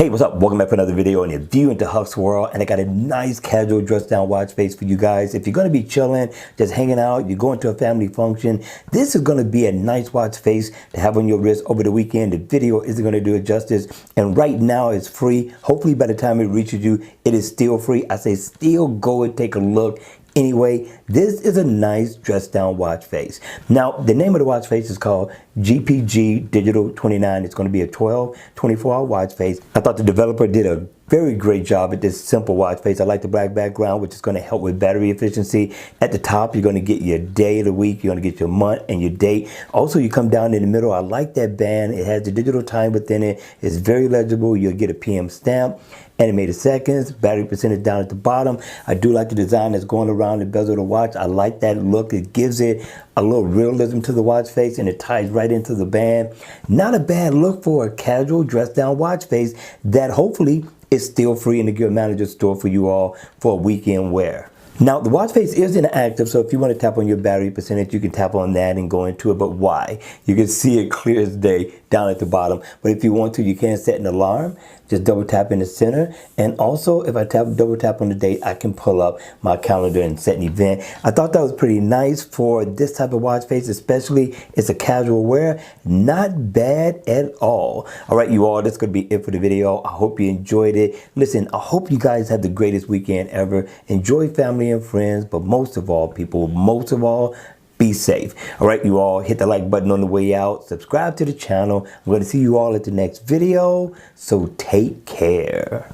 Hey, what's up? Welcome back for another video in your View into Huck's World, and I got a nice casual dress down watch face for you guys. If you're going to be chilling, just hanging out, you're going to a family function, this is going to be a nice watch face to have on your wrist over the weekend. The video isn't going to do it justice, and right now it's free. Hopefully by the time it reaches you, it is still free. I say still go and take a look. Anyway, this is a nice dress down watch face. Now, the name of the watch face is called GPG Digital 29. It's going to be a 24-hour watch face. I thought the developer did a very great job at this simple watch face. I like the black background, which is going to help with battery efficiency. At the top, you're going to get your day of the week. You're going to get your month and your date. Also, you come down in the middle. I like that band. It has the digital time within it. It's very legible. You'll get a PM stamp, animated seconds, battery percentage down at the bottom. I do like the design that's going around the bezel of the watch. I like that look. It gives it a little realism to the watch face, and it ties right into the band. Not a bad look for a casual dress down watch face that hopefully is still free in the Gear Manager store for you all for a weekend wear. Now, the watch face is interactive, so if you want to tap on your battery percentage, you can tap on that and go into it. But why? You can see it clear as day down at the bottom. But if you want to, you can set an alarm. Just double tap in the center. And also, if I double tap on the date, I can pull up my calendar and set an event. I thought that was pretty nice for this type of watch face, especially it's a casual wear. Not bad at all. All right, you all, that's going to be it for the video. I hope you enjoyed it. Listen, I hope you guys have the greatest weekend ever. Enjoy family and friends, but most of all, people, most of all, be safe. All right, you all, hit the like button on the way out. Subscribe to the channel. I'm going to see you all at the next video. So take care.